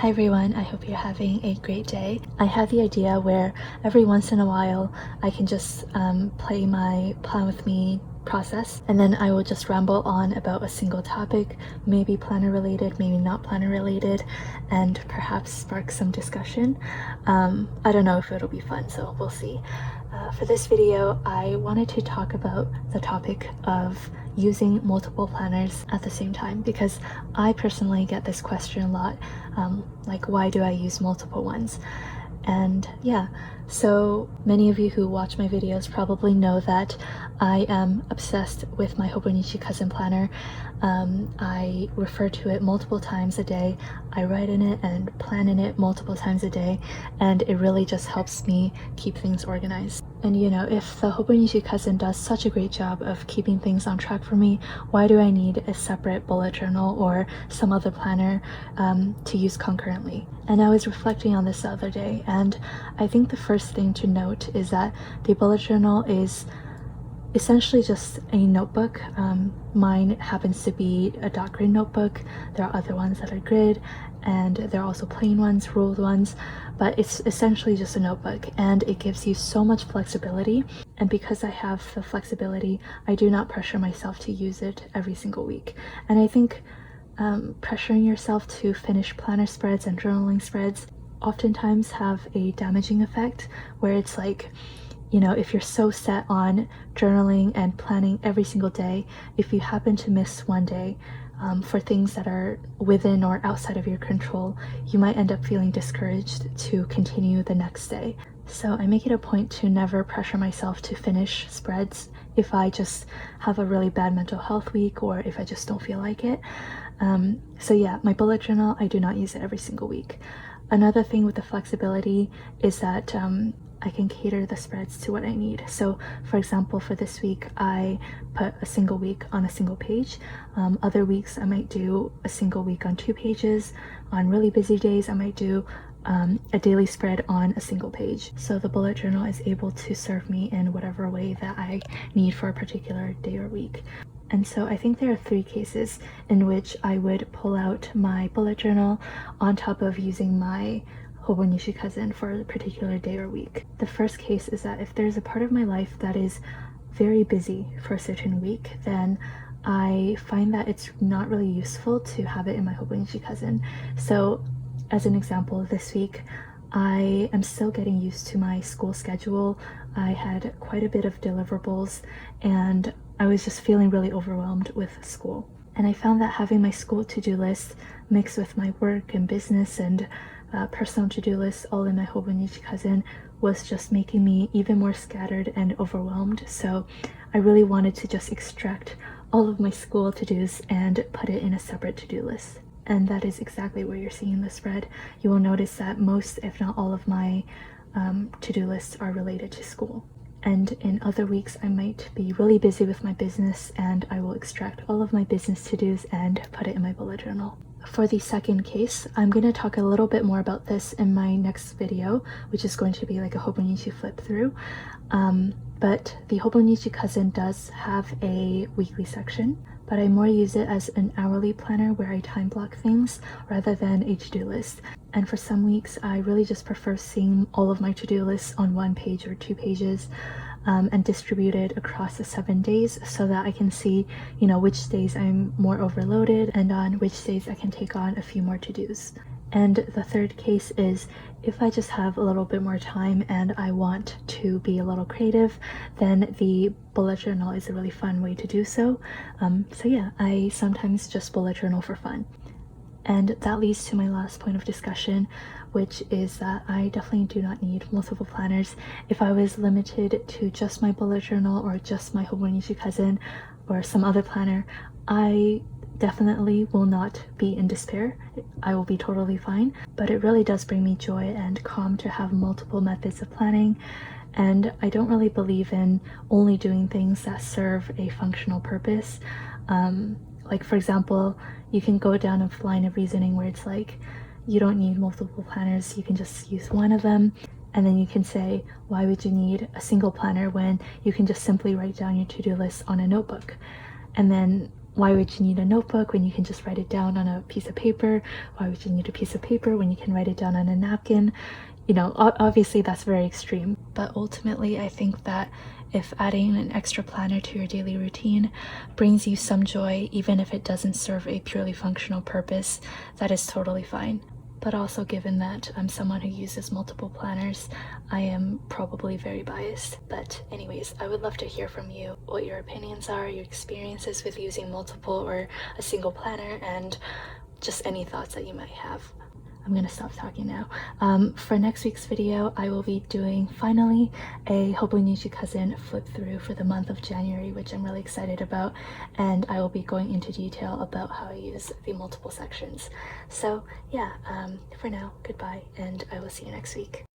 Hi everyone, I hope you're having a great day. I had the idea where every once in a while I can just play my plan with me process, and then I will just ramble on about a single topic, maybe planner related, maybe not planner related, and perhaps spark some discussion. I don't know if it'll be fun, so we'll see. For this video, I wanted to talk about the topic of using multiple planners at the same time, because I personally get this question a lot, like why do I use multiple ones? And yeah, so many of you who watch my videos probably know that I am obsessed with my Hobonichi cousin planner. I refer to it multiple times a day. I write in it and plan in it multiple times a day, and it really just helps me keep things organized. And you know, if the Hobonichi cousin does such a great job of keeping things on track for me, why do I need a separate bullet journal or some other planner to use concurrently? And I was reflecting on this the other day, and I think the first thing to note is that the bullet journal is essentially just a notebook. Mine happens to be a dark grid notebook. There are other ones that are grid, and there are also plain ones, ruled ones, but it's essentially just a notebook, and it gives you so much flexibility. And because I have the flexibility, I do not pressure myself to use it every single week. And I think pressuring yourself to finish planner spreads and journaling spreads oftentimes have a damaging effect, where it's like, you know, if you're so set on journaling and planning every single day, if you happen to miss one day for things that are within or outside of your control, you might end up feeling discouraged to continue the next day. So I make it a point to never pressure myself to finish spreads if I just have a really bad mental health week or if I just don't feel like it. So yeah, my bullet journal, I do not use it every single week. Another thing with the flexibility is that I can cater the spreads to what I need. So for example, for this week, I put a single week on a single page. Other weeks, I might do a single week on 2 pages. On really busy days, I might do a daily spread on a single page. So the bullet journal is able to serve me in whatever way that I need for a particular day or week. And so I think there are 3 cases in which I would pull out my bullet journal on top of using my Hobonichi cousin for a particular day or week. The first case is that if there's a part of my life that is very busy for a certain week, then I find that it's not really useful to have it in my Hobonichi cousin. So as an example, this week I am still getting used to my school schedule. I had quite a bit of deliverables and I was just feeling really overwhelmed with school. And I found that having my school to-do list mixed with my work and business and personal to-do lists all in my Hobonichi cousin was just making me even more scattered and overwhelmed. So I really wanted to just extract all of my school to-dos and put it in a separate to-do list. And that is exactly what you're seeing in the spread. You will notice that most, if not all of my to-do lists are related to school. And in other weeks, I might be really busy with my business and I will extract all of my business to-dos and put it in my bullet journal. For the second case, I'm going to talk a little bit more about this in my next video, which is going to be like a Hobonichi flip through. But the Hobonichi cousin does have a weekly section, but I more use it as an hourly planner where I time block things rather than a to-do list. And for some weeks, I really just prefer seeing all of my to-do lists on 1 page or 2 pages and distributed across the 7 days so that I can see, you know, which days I'm more overloaded and on which days I can take on a few more to-dos. And the third case is if I just have a little bit more time and I want to be a little creative, then the bullet journal is a really fun way to do so. So yeah, I sometimes just bullet journal for fun. And that leads to my last point of discussion, which is that I definitely do not need multiple planners. If I was limited to just my bullet journal or just my Hobonichi cousin or some other planner, I definitely will not be in despair. I will be totally fine, but it really does bring me joy and calm to have multiple methods of planning. And I don't really believe in only doing things that serve a functional purpose. Like for example, you can go down a line of reasoning where it's like, you don't need multiple planners, you can just use one of them. And then you can say, why would you need a single planner when you can just simply write down your to-do list on a notebook? And then why would you need a notebook when you can just write it down on a piece of paper? Why would you need a piece of paper when you can write it down on a napkin? You know, obviously that's very extreme, but ultimately I think that if adding an extra planner to your daily routine brings you some joy, even if it doesn't serve a purely functional purpose, that is totally fine. But also, given that I'm someone who uses multiple planners, I am probably very biased. But anyways, I would love to hear from you what your opinions are, your experiences with using multiple or a single planner, and just any thoughts that you might have. I'm gonna stop talking now. For next week's video, I will be doing finally a Hobonichi cousin flip through for the month of January, which I'm really excited about, and I will be going into detail about how I use the multiple sections. So yeah, for now, goodbye, and I will see you next week.